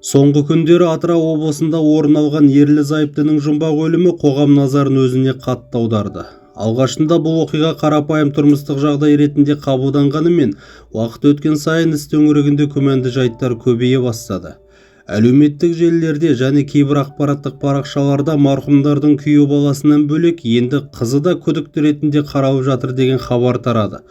Соңғы күндері Атырау облысында орын алған ерлі-зайыптының жұмбақ өлімі қоғам назарын өзіне қатты аударды. Алғашында бұл оқиға қарапайым тұрмыстық жағдай ретінде қабылданғанымен, уақыт өткен сайын іс төңірегінде күмәнді жайттар көбейе бастады. Әлеуметтік желілерде және кейбір ақпараттық парақшаларда марқұмдардың күйеу баласынан бөлек енді қызы да күдікті ретінде қаралып жатыр деген хабар тарады.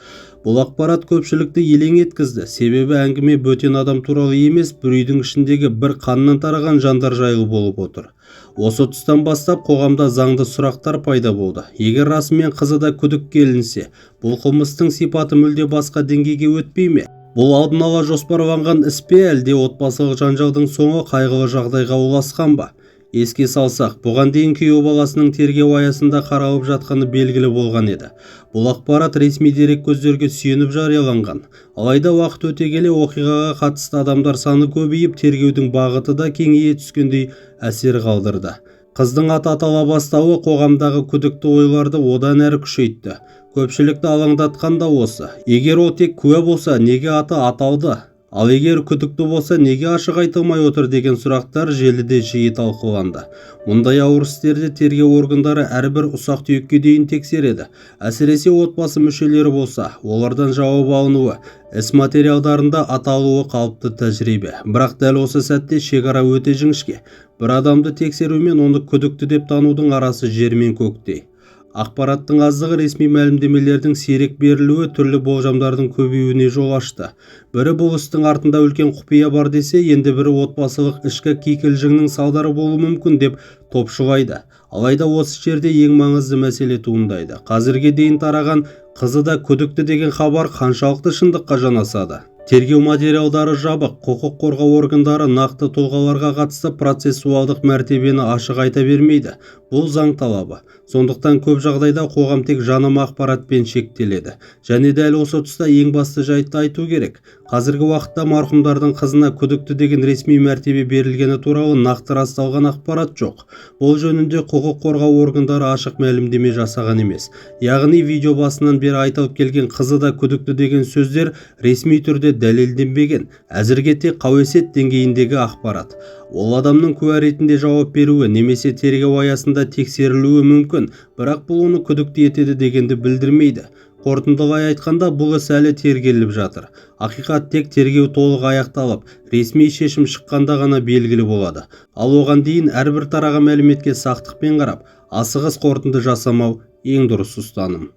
Бұл ақпарат көпшілікті елең еткізді, себебі әңгіме бөтен адам туралы емес, бір үйдің ішіндегі бір қаннан тараған жандар жайлы болып отыр. Осы тұстан бастап қоғамда заңды сұрақтар пайда болды. Егер расымен қызы да күдікке ілінсе, бұл қылмыстың сипаты мүлде басқа деңгейге өтпей ме? Бұл алдын ала жоспарланған іс пе, әлде отбасылық жанжалдың соңы қайғылы жағдайға ұласқан ба? Еске салсақ, бұған дейін күйеу баласының тергеу аясында қаралып жатқаны белгілі болған еді. Бұл ақпарат ресми дереккөздерге сүйеніп жарияланған. Алайда уақыт өте келе оқиғаға қатысты адамдар саны көбейіп, тергеудің бағыты да кеңейе түскендей әсер қалдырды. Қыздың аты атала бастауы қоғамдағы күдікті ойларды одан әрі күшейтті. Көпшілікті алаңдатқан да осы. Егер ол тек куә болса, неге аты аталды? Ал егер күдікті болса, неге ашық айтылмай отыр деген сұрақтар желіде жиі талқыланды. Мұндай ауыр істерде тергеу органдары әрбір ұсақ түйекке дейін тексереді. Әсіресе отбасы мүшелері болса, олардан жауап алынуы, іс материалдарында аталуы қалыпты тәжірибе. Бірақ дәл осы сәтте шекара өте жіңішке. Бір адамды тексеру мен оны күдікті деп танудың арасы жер мен көктей. Ақпараттың аздығы, ресми мәлімдемелердің сирек берілуі түрлі болжамдардың көбеюіне жол ашты. Бірі бұл істің артында үлкен құпия бар десе, енді бірі отбасылық ішкі кикілжіңнің салдары болуы мүмкін деп топшылайды. Алайда осы жерде ең маңызды мәселе туындайды. Қазірге дейін тараған қызы да күдікті деген хабар қаншалықты шындыққа жанасады? Тергеу материалдары жабық, құқық қорғау органдары нақты тұлғаларға қатысты процессуалдық мәртебені ашық айта бермейді. Бұл заң талабы. Сондықтан көп жағдайда қоғам тек жанама ақпаратпен шектеледі. Және дәл осы тұста ең басты жайтты айту керек. Қазіргі уақытта марқұмдардың қызына күдікті деген ресми мәртебе берілгені туралы нақты расталған ақпарат жоқ. Бұл жөнінде құқық қорғау органдары ашық мәлімдеме жасаған емес. Яғни видео басынан бері айтылып келген қызы да күдікті деген сөздер ресми түрде дәлелденбеген. Әзірге тек қауесет деңгейіндегі ақпарат. Ол адамның куә ретінде жауап беруі немесе тергеу аясында тексерілуі мүмкін, бірақ бұл оны күдікті етеді дегенді білдірмейді. Қорытындылай айтқанда, бұл іс әлі тергеліп жатыр. Ақиқат тек тергеу толық аяқталып, ресми шешім шыққанда ғана белгілі болады. Ал оған дейін әрбір тараған мәліметке сақтықпен қарап, асығыс қорытынды жасамау ең дұрыс ұстаным.